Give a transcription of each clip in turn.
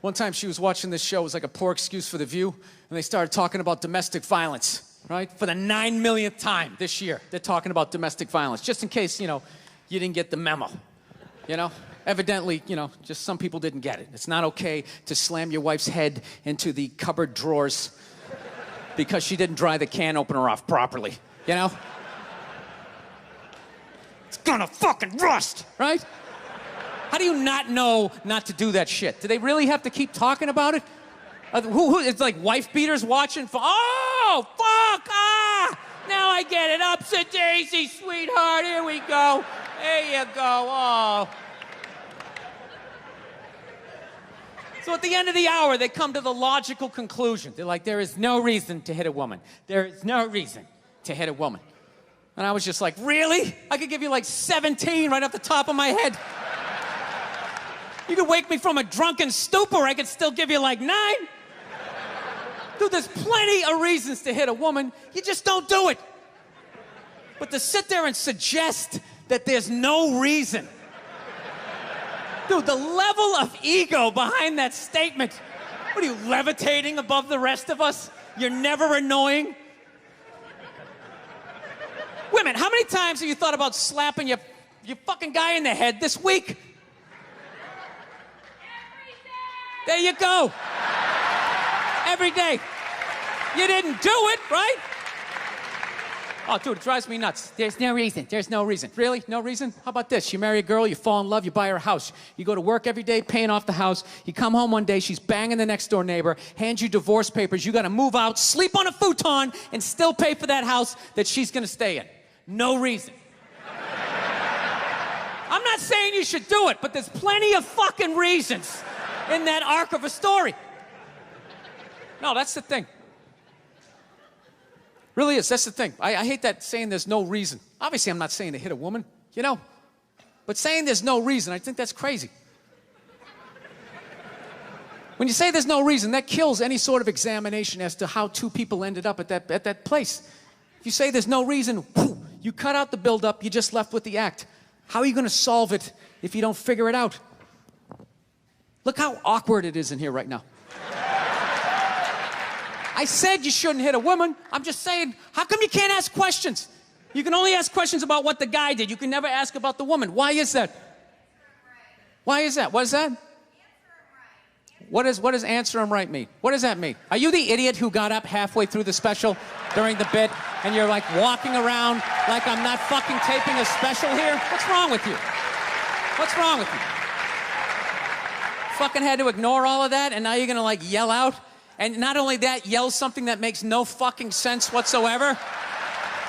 One time she was watching this show, it was like a poor excuse for The View, and they started talking about domestic violence, right? For the 9 millionth time this year, they're talking about domestic violence, just in case, you didn't get the memo, Evidently, just some people didn't get it. It's not okay to slam your wife's head into the cupboard drawers because she didn't dry the can opener off properly, It's gonna fucking rust, right? How do you not know not to do that shit? Do they really have to keep talking about it? It's like wife beaters watching for, oh, fuck, now I get it. Ups a daisy, sweetheart, here we go. There you go, oh. So at the end of the hour, they come to the logical conclusion. They're like, there is no reason to hit a woman. There is no reason to hit a woman. And I was just like, really? I could give you like 17 right off the top of my head. You could wake me from a drunken stupor, I could still give you like 9. Dude, there's plenty of reasons to hit a woman. You just don't do it. But to sit there and suggest that there's no reason. Dude, the level of ego behind that statement. What are you, levitating above the rest of us? You're never annoying? Women, how many times have you thought about slapping your fucking guy in the head this week? There you go. Every day. You didn't do it, right? Oh, dude, it drives me nuts. There's no reason. There's no reason. Really? No reason? How about this? You marry a girl, you fall in love, you buy her a house. You go to work every day, paying off the house. You come home one day, she's banging the next door neighbor, hands you divorce papers. You got to move out, sleep on a futon, and still pay for that house that she's going to stay in. No reason. I'm not saying you should do it, but there's plenty of fucking reasons in that arc of a story. No, that's the thing. Really is, that's the thing. I hate that saying there's no reason. Obviously, I'm not saying to hit a woman, But saying there's no reason, I think that's crazy. When you say there's no reason, that kills any sort of examination as to how two people ended up at that place. If you say there's no reason, you cut out the build-up, you're just left with the act. How are you going to solve it if you don't figure it out? Look how awkward it is in here right now. I said you shouldn't hit a woman. I'm just saying, how come you can't ask questions? You can only ask questions about what the guy did. You can never ask about the woman. Why is that? Why is that? What is that? What does answer him right mean? What does that mean? Are you the idiot who got up halfway through the special during the bit and you're like walking around like I'm not fucking taping a special here? What's wrong with you? What's wrong with you? Fucking had to ignore all of that and now you're gonna like yell out? And not only that, yell something that makes no fucking sense whatsoever?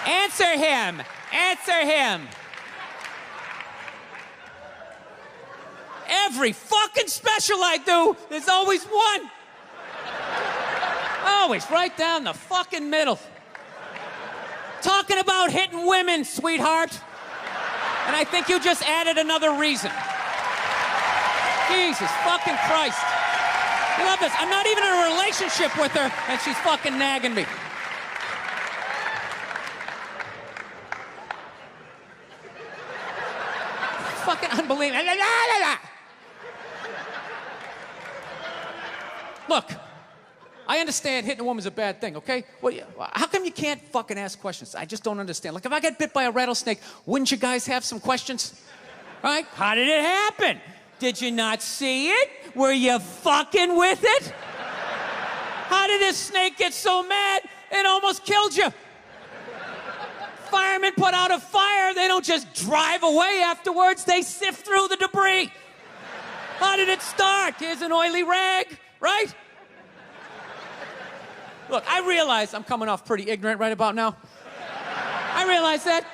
Answer him! Answer him! Every fucking special I do, there's always one. Always, right down the fucking middle. Talking about hitting women, sweetheart. And I think you just added another reason. Jesus fucking Christ. I love this. I'm not even in a relationship with her, and she's fucking nagging me. Fucking unbelievable. Look, I understand hitting a woman's a bad thing, okay? Well, how come you can't fucking ask questions? I just don't understand. Like, if I get bit by a rattlesnake, wouldn't you guys have some questions? Right? How did it happen? Did you not see it? Were you fucking with it? How did this snake get so mad it almost killed you? Firemen put out a fire, they don't just drive away afterwards, they sift through the debris. How did it start? Here's an oily rag, right? Look, I realize I'm coming off pretty ignorant right about now. I realize that.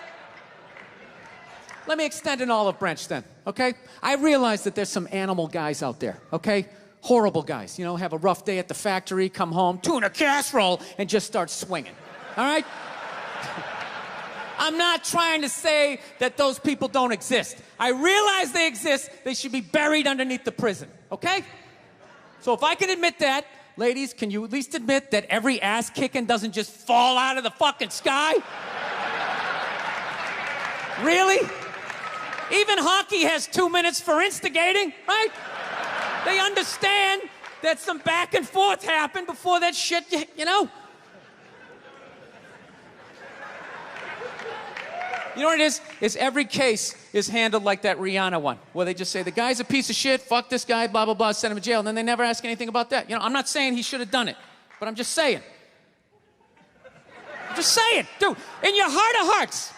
Let me extend an olive branch then, okay? I realize that there's some animal guys out there, okay? Horrible guys, have a rough day at the factory, come home, tuna casserole, and just start swinging, all right? I'm not trying to say that those people don't exist. I realize they exist. They should be buried underneath the prison, okay? So if I can admit that, ladies, can you at least admit that every ass kicking doesn't just fall out of the fucking sky? Really? Even hockey has 2 minutes for instigating, right? They understand that some back and forth happened before that shit, you know? You know what it is? Is every case is handled like that Rihanna one, where they just say, the guy's a piece of shit, fuck this guy, blah, blah, blah, send him to jail, and then they never ask anything about that. You know, I'm not saying he should have done it, but I'm just saying. I'm just saying, dude, in your heart of hearts,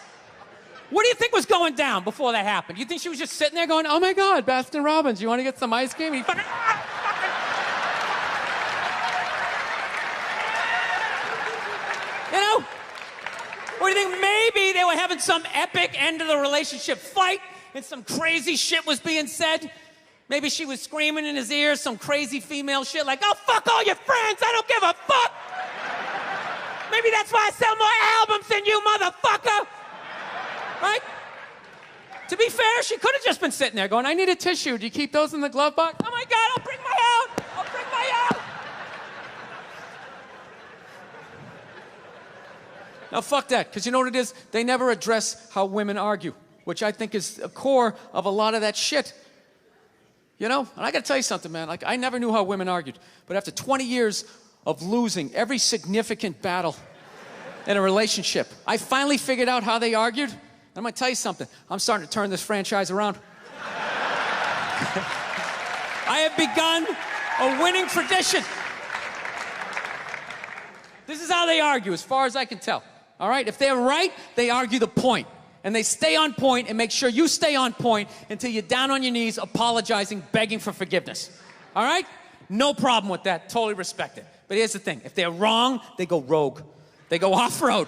what do you think was going down before that happened? You think she was just sitting there going, oh my God, Baskin Robbins, you want to get some ice cream? And he fucking, you know? Or do you think maybe they were having some epic end of the relationship fight and some crazy shit was being said? Maybe she was screaming in his ear some crazy female shit like, oh, fuck all your friends, I don't give a fuck. Maybe that's why I sell more albums than you, motherfucker. Right? To be fair, she could have just been sitting there going, I need a tissue. Do you keep those in the glove box? Oh my God, I'll bring my out. I'll bring my out. Now, fuck that, because you know what it is? They never address how women argue, which I think is the core of a lot of that shit. You know? And I got to tell you something, man. Like, I never knew how women argued. But after 20 years of losing every significant battle in a relationship, I finally figured out how they argued. I'm going to tell you something. I'm starting to turn this franchise around. I have begun a winning tradition. This is how they argue, as far as I can tell. All right? If they're right, they argue the point. And they stay on point and make sure you stay on point until you're down on your knees, apologizing, begging for forgiveness. All right? No problem with that. Totally respect it. But here's the thing. If they're wrong, they go rogue. They go off-road.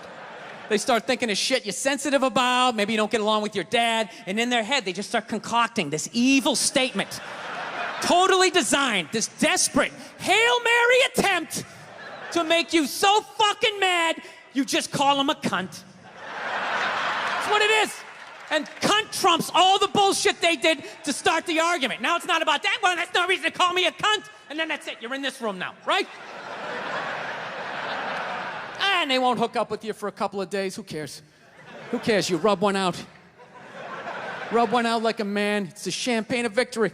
They start thinking of shit you're sensitive about. Maybe you don't get along with your dad. And in their head, they just start concocting this evil statement. Totally designed, this desperate Hail Mary attempt to make you so fucking mad, you just call them a cunt. That's what it is. And cunt trumps all the bullshit they did to start the argument. Now it's not about that. Well, that's no reason to call me a cunt. And then that's it. You're in this room now, right? And they won't hook up with you for a couple of days. Who cares? Who cares? You rub one out. Rub one out like a man. It's the champagne of victory.